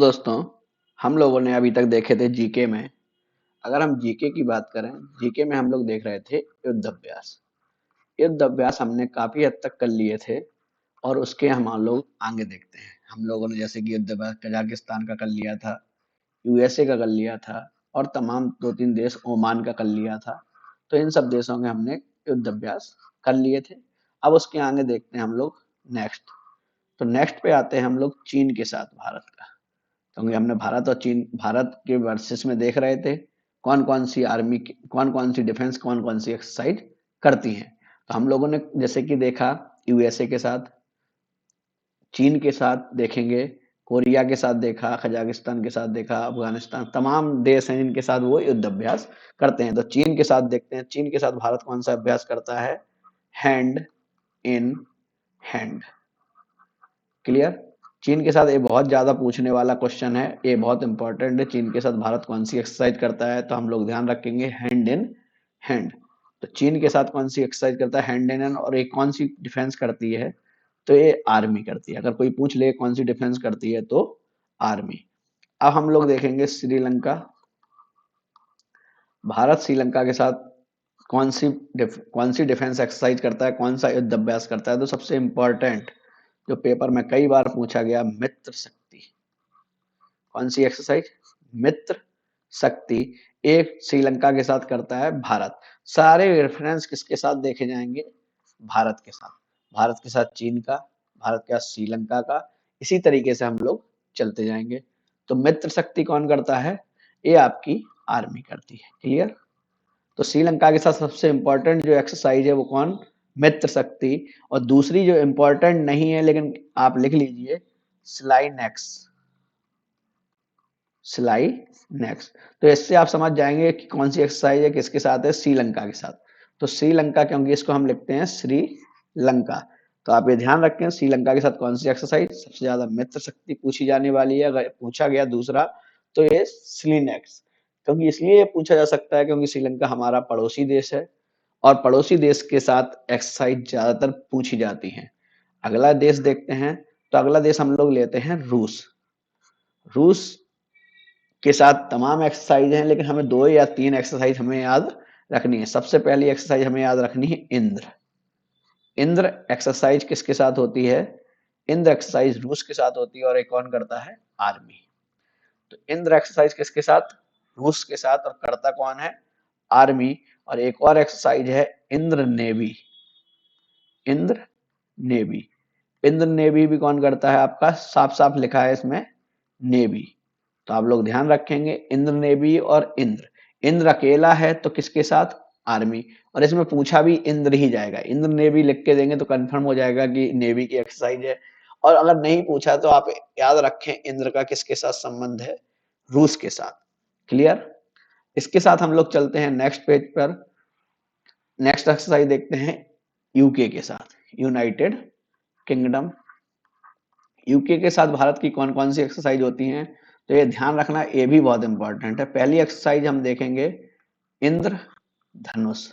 दोस्तों, हम लोगों ने अभी तक देखे थे जीके में। अगर हम जीके की बात करें, जीके में हम लोग देख रहे थे युद्ध अभ्यास। युद्ध अभ्यास हमने काफी हद तक कर लिए थे और उसके हम लोग आगे देखते हैं। हम लोगों ने जैसे कि युद्ध अभ्यास कजाकिस्तान का कर लिया था, यूएसए का कर लिया था और तमाम दो तीन देश ओमान का कर लिया था। तो इन सब देशों में हमने युद्ध अभ्यास कर लिए थे। अब उसके आगे देखते हैं हम लोग नेक्स्ट। तो नेक्स्ट पे आते हैं हम लोग चीन के साथ भारत का, क्योंकि हमने भारत और चीन, भारत के वर्सेस में देख रहे थे कौन कौन सी आर्मी, कौन कौन सी डिफेंस, कौन कौन सी एक्सरसाइज करती हैं। तो हम लोगों ने जैसे कि देखा यूएसए के साथ, चीन के साथ देखेंगे, कोरिया के साथ देखा, कजाकिस्तान के साथ देखा, अफगानिस्तान, तमाम देश हैं जिनके साथ वो युद्ध अभ्यास करते हैं। तो चीन के साथ देखते हैं, चीन के साथ भारत कौन सा अभ्यास करता है? Hand in hand. क्लियर? चीन के साथ ये बहुत ज्यादा पूछने वाला क्वेश्चन है, ये बहुत इंपॉर्टेंट है। चीन के साथ भारत कौन सी एक्सरसाइज करता है? तो हम लोग ध्यान रखेंगे हैंड इन हैंड। तो चीन के साथ कौन सी एक्सरसाइज करता है? Hand in hand. और एक कौन सी डिफेंस करती है? तो ये आर्मी करती है। अगर कोई पूछ ले कौन सी डिफेंस करती है तो आर्मी। अब हम लोग देखेंगे श्रीलंका। भारत श्रीलंका के साथ कौन सी डिफेंस एक्सरसाइज करता है, कौन सा युद्ध अभ्यास करता है? तो सबसे इंपॉर्टेंट जो पेपर में कई बार पूछा गया, मित्र शक्ति। कौन सी एक्सरसाइज? मित्र शक्ति। एक श्रीलंका के साथ करता है भारत। सारे रेफरेंस किसके साथ देखे जाएंगे? भारत के साथ। भारत के साथ चीन का, भारत के साथ श्रीलंका का, इसी तरीके से हम लोग चलते जाएंगे। तो मित्र शक्ति कौन करता है? ये आपकी आर्मी करती है। क्लियर? तो श्रीलंका के साथ सबसे इंपॉर्टेंट जो एक्सरसाइज है वो कौन? मित्र शक्ति। और दूसरी जो इंपॉर्टेंट नहीं है लेकिन आप लिख लीजिए, स्लाइनेक्स। सिलाई नेक्स्ट। तो इससे आप समझ जाएंगे कि कौन सी एक्सरसाइज है, किसके साथ है? श्रीलंका के साथ। तो श्रीलंका, क्योंकि इसको हम लिखते हैं श्रीलंका, तो आप ये ध्यान रखें श्रीलंका के साथ कौन सी एक्सरसाइज सबसे ज्यादा मित्र शक्ति पूछी जाने वाली है। अगर पूछा गया दूसरा तो ये स्लीनेक्स। क्योंकि इसलिए ये पूछा जा सकता है क्योंकि श्रीलंका हमारा पड़ोसी देश है और पड़ोसी देश के साथ एक्सरसाइज ज्यादातर पूछी जाती है। अगला देश देखते हैं। तो अगला देश हम लोग लेते हैं रूस। रूस के साथ तमाम एक्सरसाइज हैं लेकिन हमें दो या तीन एक्सरसाइज हमें याद रखनी है। सबसे पहली एक्सरसाइज हमें याद रखनी है इंद्र। इंद्र एक्सरसाइज किसके साथ होती है? इंद्र एक्सरसाइज रूस के साथ होती है और एक कौन करता है? आर्मी। तो इंद्र एक्सरसाइज किसके साथ? रूस के साथ। और करता कौन है? आर्मी। और एक और एक्सरसाइज है Indra navy. Indra navy. Indra navy भी कौन करता है? आपका साफ साफ लिखा है इसमें नेवी। तो आप लोग ध्यान रखेंगे इंद्र नेवी और इंद्र। इंद्र अकेला है तो किसके साथ? आर्मी। और इसमें पूछा भी इंद्र ही जाएगा। इंद्र नेवी लिख के देंगे तो कंफर्म हो जाएगा कि नेवी की एक्सरसाइज है। और अगर नहीं पूछा तो आप याद रखें इंद्र का किसके साथ संबंध है? रूस के साथ। क्लियर? इसके साथ हम लोग चलते हैं नेक्स्ट पेज पर। नेक्स्ट एक्सरसाइज देखते हैं यूके के साथ, यूनाइटेड किंगडम। यूके के साथ भारत की कौन कौन सी एक्सरसाइज होती हैं? तो ये ध्यान रखना, ये भी बहुत इंपॉर्टेंट है। पहली एक्सरसाइज हम देखेंगे इंद्र धनुष।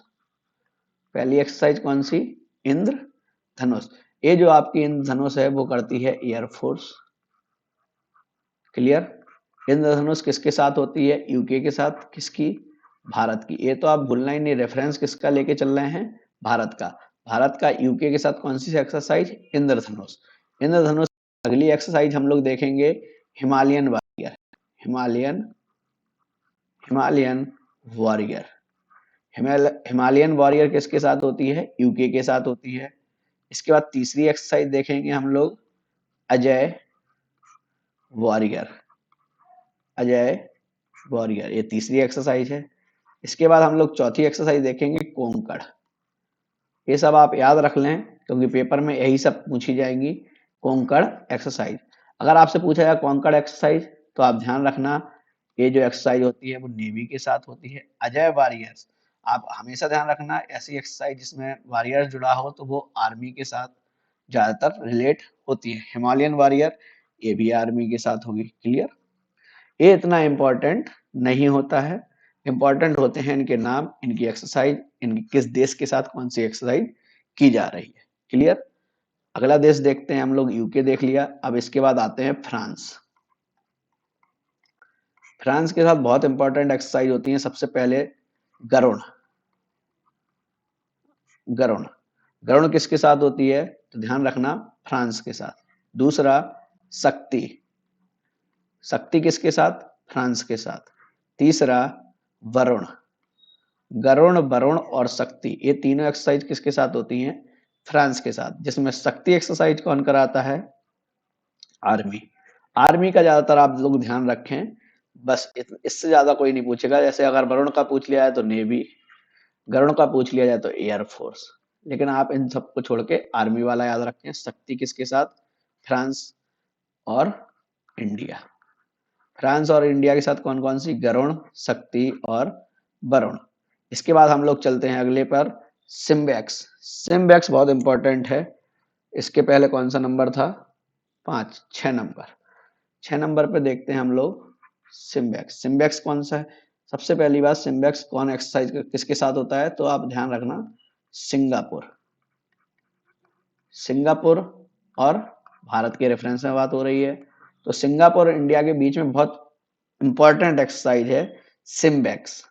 पहली एक्सरसाइज कौन सी? इंद्र धनुष। ये जो आपकी इंद्र धनुष है वो करती है एयरफोर्स। क्लियर? इंद्र धनुष किसके साथ होती है? यूके के साथ। किसकी? भारत की। ये तो आप भूलना ही नहीं, रेफरेंस किसका लेके चल रहे हैं? भारत का। भारत का यूके के साथ कौन सी एक्सरसाइज? इंद्र धनुष। इंद्र धनुष। अगली एक्सरसाइज हम लोग देखेंगे Himalayan warrior. Himalayan Himalayan warrior. Himalayan warrior किसके साथ होती है? यूके के साथ होती है। इसके बाद तीसरी एक्सरसाइज देखेंगे हम लोग अजय वॉरियर। अजय वॉरियर, ये तीसरी एक्सरसाइज है। इसके बाद हम लोग चौथी एक्सरसाइज देखेंगे कोंकण। ये सब आप याद रख लें क्योंकि पेपर में यही सब पूछी जाएंगी। कोंकण एक्सरसाइज। अगर आपसे पूछा जाए कोंकण एक्सरसाइज तो आप ध्यान रखना ये जो एक्सरसाइज होती है वो नेवी के साथ होती है। अजय वॉरियर्स, आप हमेशा ध्यान रखना ऐसी एक्सरसाइज जिसमें वॉरियर जुड़ा हो तो वो आर्मी के साथ ज्यादातर रिलेट होती है। हिमालयन वॉरियर ये भी आर्मी के साथ होगी। क्लियर? ये इतना इंपॉर्टेंट नहीं होता है। इंपॉर्टेंट होते हैं इनके नाम, इनकी एक्सरसाइज, इनकी किस देश के साथ कौन सी एक्सरसाइज की जा रही है। क्लियर? अगला देश देखते हैं हम लोग, यूके देख लिया। अब इसके बाद आते हैं फ्रांस। फ्रांस के साथ बहुत इंपॉर्टेंट एक्सरसाइज होती है। सबसे पहले गरुण। गरुण गरुण किसके साथ होती है? तो ध्यान रखना, फ्रांस के साथ। दूसरा शक्ति। शक्ति किसके साथ? फ्रांस के साथ। तीसरा वरुण। गरुण, वरुण और शक्ति, ये तीनों एक्सरसाइज किसके साथ होती हैं? फ्रांस के साथ। जिसमें शक्ति एक्सरसाइज कौन कराता है? आर्मी। आर्मी का ज्यादातर आप लोग ध्यान रखें, बस इससे ज्यादा कोई नहीं पूछेगा। जैसे अगर वरुण का पूछ लिया है तो नेवी, गरुण का पूछ लिया जाए तो एयरफोर्स। लेकिन आप इन सबको छोड़ के आर्मी वाला याद रखें। शक्ति किसके साथ? फ्रांस और इंडिया। फ्रांस और इंडिया के साथ कौन कौन सी? गरुण, शक्ति और वरुण। इसके बाद हम लोग चलते हैं अगले पर, सिम्बेक्स। सिम्बेक्स बहुत इंपॉर्टेंट है। इसके पहले कौन सा नंबर था? 5, 6 नंबर। 6 नंबर पे देखते हैं हम लोग सिम्बेक्स। सिम्बेक्स कौन सा है? सबसे पहली बात, सिम्बेक्स कौन एक्सरसाइज किसके साथ होता है? तो आप ध्यान रखना, सिंगापुर। सिंगापुर और भारत के रेफरेंस में बात हो रही है, तो सिंगापुर और इंडिया के बीच में बहुत इंपॉर्टेंट एक्सरसाइज है सिम्बेक्स।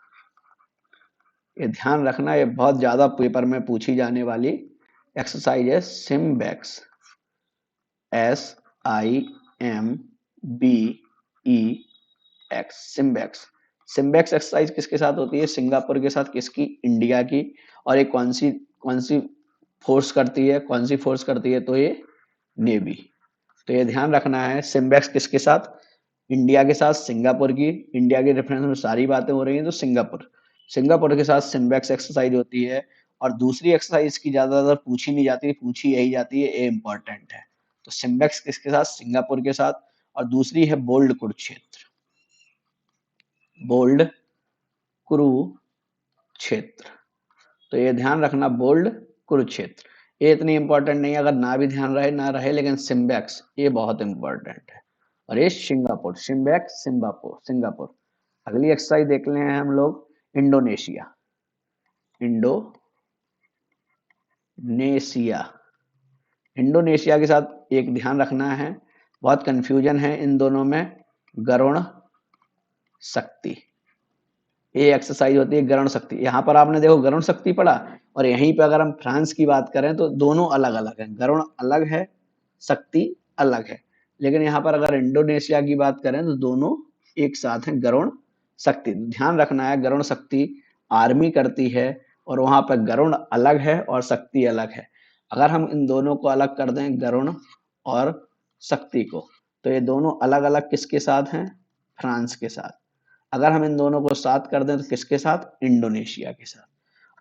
ये ध्यान रखना, ये बहुत ज्यादा पेपर में पूछी जाने वाली एक्सरसाइज है SIMBEX. SIMBEX, SIMBEX. SIMBEX exercise किसके साथ होती है? सिंगापुर के साथ। किसकी? इंडिया की। और ये कौन सी फोर्स करती है? कौन सी फोर्स करती है? तो ये नेवी। तो ये ध्यान रखना है, सिम्बेक्स किसके साथ? इंडिया के साथ। सिंगापुर की, इंडिया के रेफरेंस में सारी बातें हो रही हैं तो सिंगापुर। सिंगापुर के साथ सिम्बेक्स एक्सरसाइज होती है। और दूसरी एक्सरसाइज की ज्यादातर पूछी नहीं जाती, पूछी यही जाती है, ये इंपॉर्टेंट है। तो सिम्बेक्स किसके साथ? सिंगापुर के साथ। और दूसरी है बोल्ड कुरुक्षेत्र। बोल्ड कुरुक्षेत्र। तो ये ध्यान रखना, बोल्ड कुरुक्षेत्र। ये इतनी इंपॉर्टेंट नहीं है, अगर ना भी ध्यान रहे ना रहे, लेकिन सिम्बेक्स ये बहुत इंपॉर्टेंट है। और ये सिंगापुर, सिम्बेक्स सिंगापुर सिंगापुर। अगली एक्सरसाइज देख ले हैं हम लोग, इंडोनेशिया। इंडोनेशिया। इंडोनेशिया के साथ एक ध्यान रखना है, बहुत कंफ्यूजन है इन दोनों में, गरुण शक्ति। ये एक्सरसाइज होती है गरुण शक्ति। यहाँ पर आपने देखो गरुण शक्ति पढ़ा, और यहीं पे अगर हम फ्रांस की बात करें तो दोनों अलग अलग है, गरुण अलग है, शक्ति अलग है। लेकिन यहाँ पर अगर इंडोनेशिया की बात करें तो दोनों एक साथ हैं, गरुण शक्ति। ध्यान रखना है, गरुण शक्ति आर्मी करती है, और वहां पर गरुण अलग है और शक्ति अलग है। अगर हम इन दोनों को अलग कर दें, गरुण और शक्ति को, तो ये दोनों अलग अलग किसके साथ हैं? फ्रांस के साथ। अगर हम इन दोनों को साथ कर दें तो किसके साथ? इंडोनेशिया के साथ।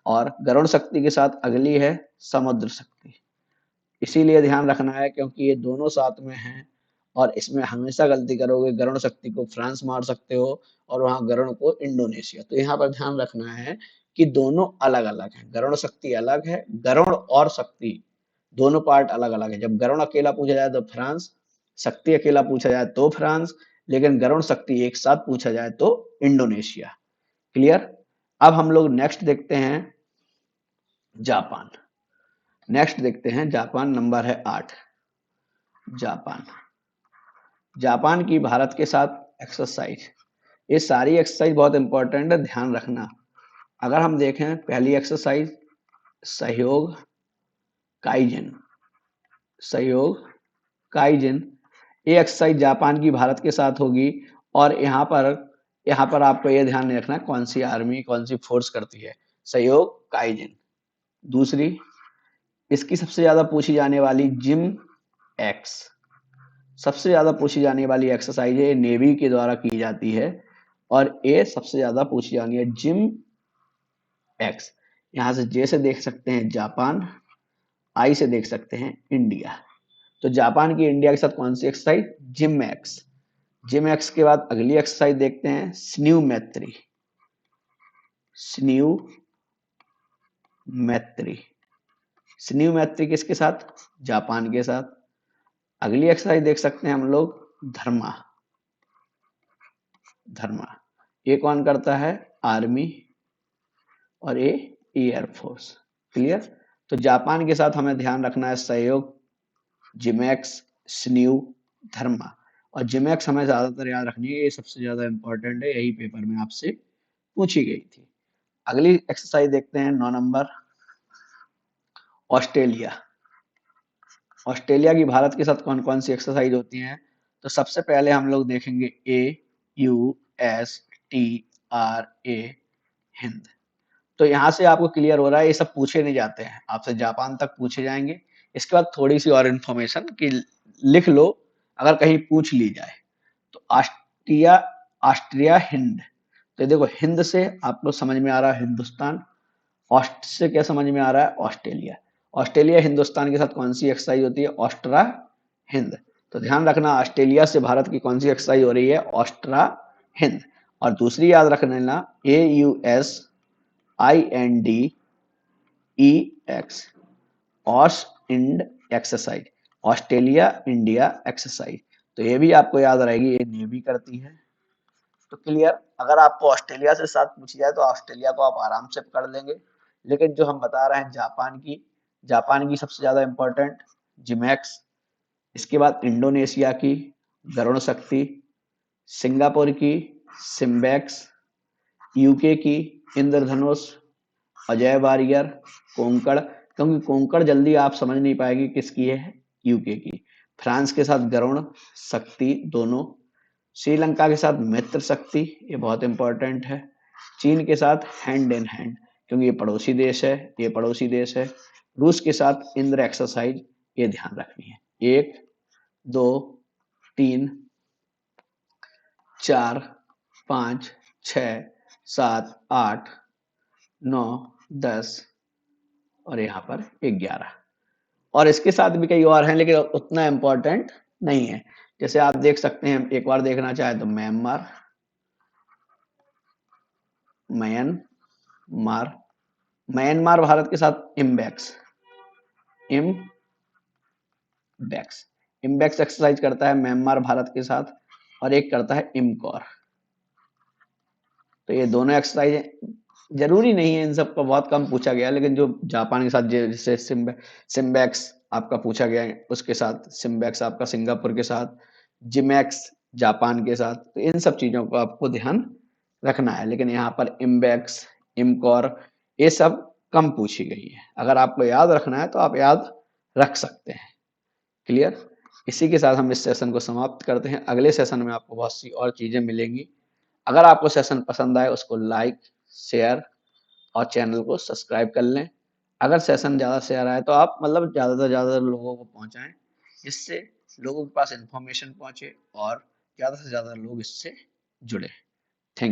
और गरुड़ शक्ति के साथ अगली है समुद्र शक्ति। इसीलिए ध्यान रखना है, क्योंकि ये दोनों साथ में हैं, और इसमें हमेशा गलती करोगे, गरुड़ शक्ति को फ्रांस मार सकते हो और वहां गरुड़ को इंडोनेशिया। तो यहाँ पर ध्यान रखना है कि दोनों अलग अलग हैं, गरुड़ शक्ति अलग है, गरुड़ और शक्ति दोनों पार्ट अलग अलग है। जब गरुड़ अकेला पूछा जाए तो फ्रांस, शक्ति अकेला पूछा जाए तो फ्रांस, लेकिन गरुड़ शक्ति एक साथ पूछा जाए तो इंडोनेशिया। क्लियर? अब हम लोग नेक्स्ट देखते हैं जापान। नेक्स्ट देखते हैं जापान, नंबर है 8। जापान। जापान की भारत के साथ एक्सरसाइज, ये सारी एक्सरसाइज बहुत इंपॉर्टेंट है, ध्यान रखना। अगर हम देखें पहली एक्सरसाइज, सहयोग काइजन। सहयोग काइजन, ये एक्सरसाइज जापान की भारत के साथ होगी। और यहाँ पर आपको ये ध्यान नहीं रखना कौन सी आर्मी कौन सी फोर्स करती है, सहयोग काइजन। दूसरी, इसकी सबसे ज्यादा पूछी जाने वाली जिम एक्स, सबसे ज्यादा पूछी जाने वाली एक्सरसाइज है, नेवी के द्वारा की जाती है, और ये सबसे ज्यादा पूछी जानी है जिम एक्स। यहां से जे से देख सकते हैं जापान, आई से देख सकते हैं इंडिया। तो जापान की इंडिया के साथ कौन सी exercise? JIMEX. JIMEX के बाद अगली एक्सरसाइज देखते हैं, स्न्यू मैत्री। स्न्यू मैत्री। स्न्यू मैत्री किसके साथ? जापान के साथ। अगली एक्सरसाइज देख सकते हैं हम लोग, धर्मा। धर्मा, ये कौन करता है? आर्मी, और ये एयरफोर्स। क्लियर? तो जापान के साथ हमें ध्यान रखना है सहयोग, जिमैक्स, स्न्यू, धर्मा। और जिमैक्स हमें ज्यादातर याद रखनी है, ये सबसे ज्यादा इंपॉर्टेंट है, यही पेपर में आपसे पूछी गई थी। अगली एक्सरसाइज देखते हैं 9 नंबर, ऑस्ट्रेलिया। ऑस्ट्रेलिया की भारत के साथ कौन कौन सी एक्सरसाइज होती हैं? तो सबसे पहले हम लोग देखेंगे AUSTRA, हिंद। तो यहाँ से आपको क्लियर हो रहा है ये सब पूछे नहीं जाते हैं, आपसे जापान तक पूछे जाएंगे। इसके बाद थोड़ी सी और इन्फॉर्मेशन कि लिख लो अगर कहीं पूछ ली जाए। तो ऑस्ट्रिया, ऑस्ट्रिया हिंद। तो ये देखो, हिंद से आपको समझ में आ रहा है हिंदुस्तान, ऑस्ट से क्या समझ में आ रहा है? ऑस्ट्रेलिया। ऑस्ट्रेलिया हिंदुस्तान के साथ कौन सी एक्सरसाइज होती है? ऑस्ट्रा हिंद। तो ध्यान रखना, ऑस्ट्रेलिया से भारत की कौन सी एक्सरसाइज हो रही है? ऑस्ट्रा हिंद। और दूसरी याद रख लेना, AUSINDEX, Aust Ind exercise, Australia India exercise. तो ये भी आपको याद रहेगी, ये नेवी करती है। तो क्लियर, अगर आपको ऑस्ट्रेलिया से साथ पूछी जाए तो ऑस्ट्रेलिया को आप आराम से पकड़ लेंगे। लेकिन जो हम बता रहे हैं जापान की, जापान की सबसे ज्यादा इंपॉर्टेंट जिमैक्स, इसके बाद इंडोनेशिया की गरुण शक्ति, सिंगापुर की सिम्बैक्स, यूके की इंद्रधनुष, अजय वारियर, कोंकण। क्योंकि कोंकण जल्दी आप समझ नहीं पाएंगे किसकी है, यूके की। फ्रांस के साथ गरुण शक्ति दोनों, श्रीलंका के साथ मित्र शक्ति, ये बहुत इंपॉर्टेंट है। चीन के साथ हैंड इन हैंड, क्योंकि ये पड़ोसी देश है, ये पड़ोसी देश है। रूस के साथ इंद्र एक्सरसाइज, ये ध्यान रखनी है। 1 2 3 4 5 6 7 8 9 10 और यहाँ पर 11। और इसके साथ भी कई और हैं लेकिन उतना इंपॉर्टेंट नहीं है। जैसे आप देख सकते हैं, एक बार देखना चाहे तो म्यांमार, म्यांमार, म्यांमार भारत के साथ इम्बैक्स, इम्बैक्स, इम्बैक्स एक्सरसाइज करता है म्यांमार भारत के साथ, और एक करता है इमकॉर। तो ये दोनों एक्सरसाइज जरूरी नहीं है, इन सबको बहुत कम पूछा गया, लेकिन जो जापान के साथ जैसे सिम्बैक्स आपका पूछा गया है, उसके साथ सिम्बैक्स आपका सिंगापुर के साथ, जिमैक्स जापान के साथ, तो इन सब चीजों को आपको ध्यान रखना है। लेकिन यहाँ पर इम्बैक्स, इमकॉर, ये सब कम पूछी गई है। अगर आपको याद रखना है तो आप याद रख सकते हैं। क्लियर। इसी के साथ हम इस सेशन को समाप्त करते हैं। अगले सेशन में आपको बहुत सी और चीजें मिलेंगी। अगर आपको सेशन पसंद आए उसको लाइक, शेयर और चैनल को सब्सक्राइब कर लें। अगर सेशन ज़्यादा शेयर आए तो आप मतलब ज़्यादा से ज़्यादा लोगों को पहुंचाएं, जिससे लोगों के पास इंफॉर्मेशन पहुंचे और ज़्यादा से ज़्यादा लोग इससे जुड़े।